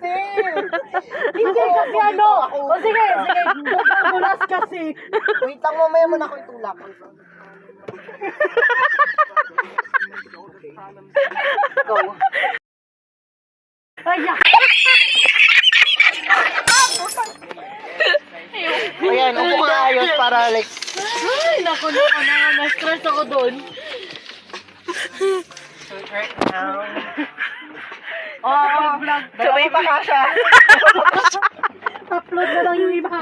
kasi. Hindi kasi ano. O sige. Gulas kasi. Wait lang, mamaya mo na ako itulak. Go. Ayan. Ayan, upo ka ayos para like... Ay, naku. Na-stress ako doon. Right now. Oh, vlog. Sabay pa ka siya. Upload na lang yung iba.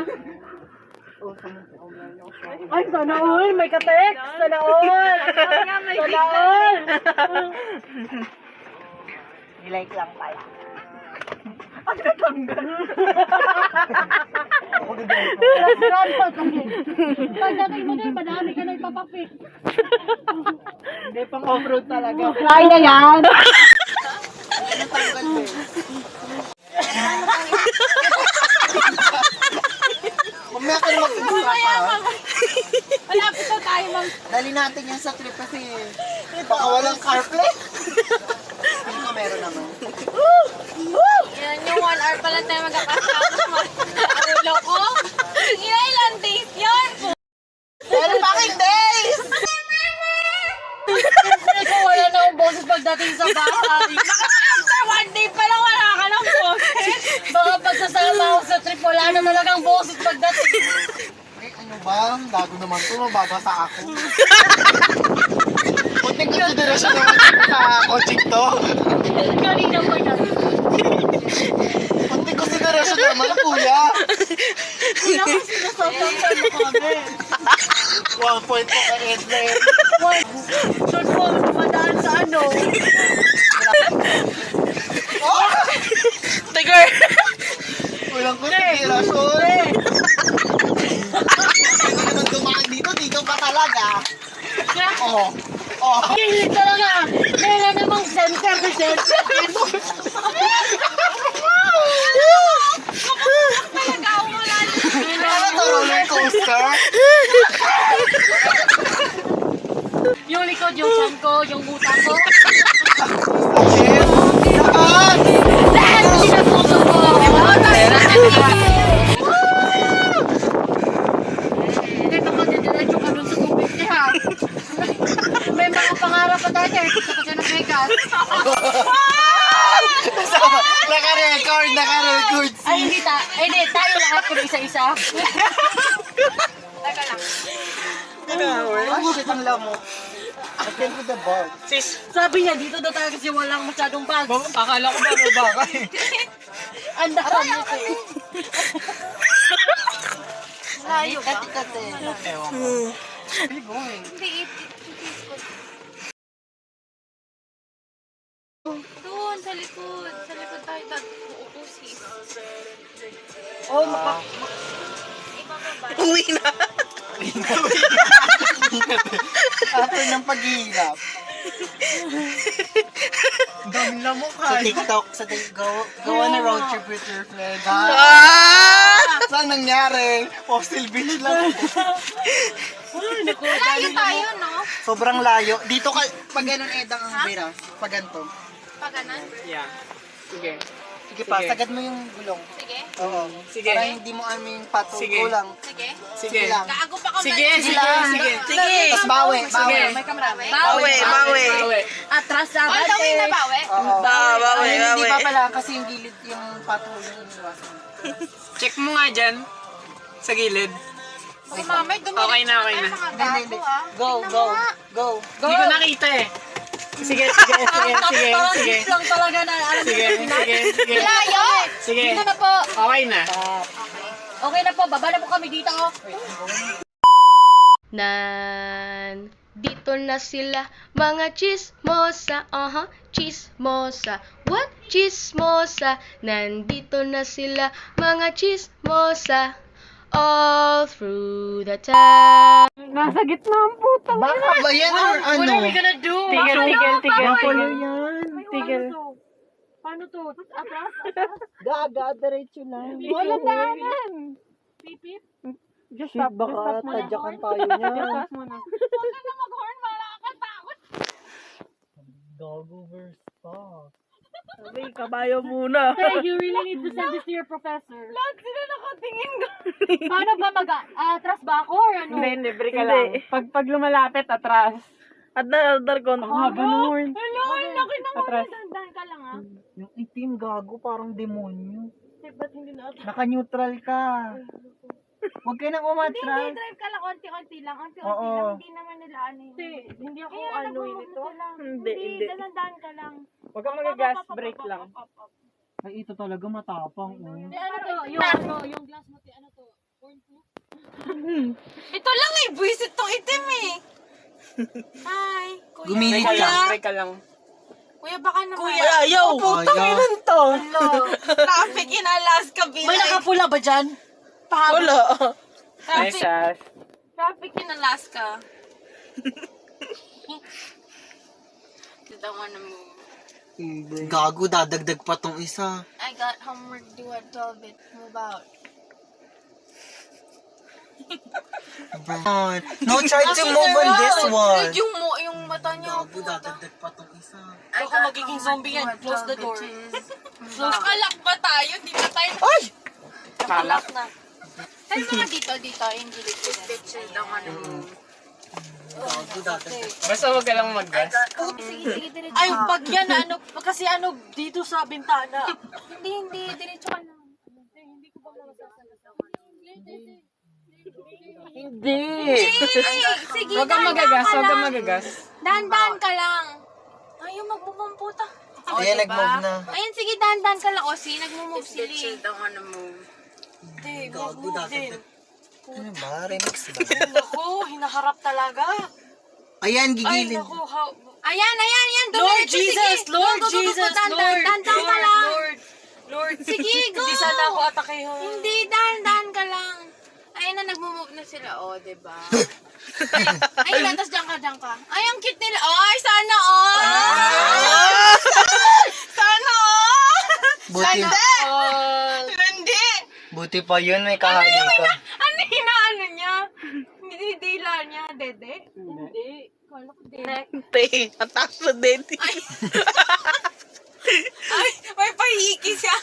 Ay, sana all. May ka-text. Sana all. Sana all. Like lang pala. Nasiraan pa kami. Pagdating mo din, madami ka na ipapapik. Hindi pang off-road talaga. Try na yan. Mamaya ka na mag-distract. Malapit na tayo mag... Dali natin yan sa trip kasi baka walang CarPlay. Hindi ko meron naman. Yan yung 1 hour pa lang tayo magkakasama. Ulo ko. Ilan days yun? Pero fucking days! Kasi ko wala na akong boses pagdating sa bahay. After 1 day pa lang wala ka ng boses. Baka pagsasama ako sa trip, wala na talagang boses pagdating. Ay, ano ba? Gago naman to. Mababasa ako. Kunting konsiderasyon naman sa coaching to. Kanina pa yan. Kunting konsiderasyon naman, kuya. Wala kasi nasasaktan mo kami. 1 point po ka headline. Doon po, dumadaan sa ano. Tiger! Walang konsiderasyon. Hindi naman dumaan dito pa talaga. Oh. Kilig talaga. Meron namang center to center. Ano to, roller coaster? Yung likod, yung chan ko, yung buta ko. Lahat! Lahat pinasuso ko. Dito ko didiretso ka dun sa tubig niya. May mga pangarap pa tayo. Gusto ko siya ng Vegas. Naka-record. Ay, hindi tayo lahat kung isa-isa. Teka lang. Oh shit, ang lamo. I came to the bar. Sabi niya, dito daw tayo kasi walang masyadong bags. Akala ko ba may baka eh. Ang dami ko eh. Layo ba? Kati-kati. Ewan ko. Where you going? Hindi, doon, sa likod. Sa likod tayo uupo sis. Oh, Ibababa. Uwi na. After ng paghihirap. Dami na mo ka. Sa TikTok, gawa na road trip with your friend. Saan nangyari? Hostel Beach lang. Layo tayo, no? Sobrang layo. Dito ka, pag ganun edang ang bira. Pag ganito. Pag ganon. Yeah. Sige. Sige pa, sagad mo yung gulong. Sige. Oo. Sige. Para hindi mo aming pato. Sige. Kulang. Sige. Sige lang. Kaago pa ka Sige, Sige lang. sige. Tapos bawi. May kamera. Bawi. atras sa All the way na bawi. Oo. Bawi. Hindi pa pala kasi yung gilid yung pato yung iniwasan. Check mo nga dyan. Sa gilid. Oh, mamay, Okay na, okay na. Mga Hindi, hindi. gago, ah. Go, go, go. Hindi ko nakita eh. Sige. Parang tips lang talaga na. Alam mo, Sige. Layo! Sige. dito na po. Okay na. Okay na po, baba na po kami dito. Dito na sila, mga chismosa, chismosa. What? Chismosa. Nandito na sila, mga chismosa. All through the town. Nasa gitna ang puta. Baka ba yan or ano? What are we gonna do? Follow yan. Tigil. Paano to? Atras? Gaga, diretso lang. Walang daanan. Pipip? Shit, baka tadyakan tayo niyan. Huwag ka na mag-horn, malakatakot. Gago verse pa. Sabi, kabayo muna. Hey, you really need to send this to your professor. Lahat sila nakatingin ko. Paano ba atras ba ako or ano? Hindi, break ka lang. Pag lumalapit, atras. At dar ko, haba nun. Hello, ang laki ng Atras. dandan ka lang ah. Yung itim, gago, parang demonyo. Ba't hindi na Naka-neutral ka. Huwag ka nang Hindi, umatras. drive ka lang, onti-onti lang. Onti-onti Oo. lang, hindi naman nila ano yun. Hindi ako Kaya ano yun ito. Hindi, hindi. dahan ka lang. Huwag kang mag-gas, break lang. Ay, ito talaga matapang. Ano to? Yung glass mo, ano to? Ito lang eh, buwisit tong itim eh. Hi, kuya. Gumilid Break ka lang, ka. break ka lang. Kuya, baka naman. Kuya, ayaw! Putang Ayaw. ilan to! Hello. Traffic in Alaska, Bilay. May nakapula ba dyan? Wala. Ay, Traffic, sas. traffic in Alaska. You don't wanna move. Gago, dadagdag pa tong isa. I got homework due at 12. Move out. Bron. No, try to move on this one. Yung mata niya. Gago, dadagdag pa tong isa. Baka magiging zombie yan. Close the door. Nakalak ba tayo? Di na tayo. Ay! Kalak. na. Saan mga dito? Yung gilid ko. Gago, dadagdag. Basta huwag ka lang mag-gas. Sige, diretso. Ay, pag yan, kasi dito sa bintana. Hindi, diretso ka lang. Hindi. Sige, Huwag kang magagas, huwag kang magagas. Dahan-dahan ka lang. Ayaw, magmumumputa. Ayan, nag-move na. Ayan, sige, dahan-dahan ka lang. O, sige, nagmumove sila. Hindi, Gago, dadagdag. Ano ba? Remix ba? Naku, hinaharap talaga. Ayan, gigilid. Ayan. Lord Dumiretso, Jesus, sige. Lord Go, Jesus, dahan-dahan, Lord, dahan-dahan ka lang. Lord. Sige, go. Hindi sana ako atakeho. Hindi, dahan-dahan ka lang. Ayun na, nagmumove na sila. O, diba? Ayun na, tas diyan ka. Ay, ang cute nila. Ay, sana all. Sana all. Buti, Hindi. buti pa yun, may kahali ka. Ano hinaano niya? Dila niya, dede? Hindi. Kala ko dede. Te, atas na din. Ay, may pahiki siya.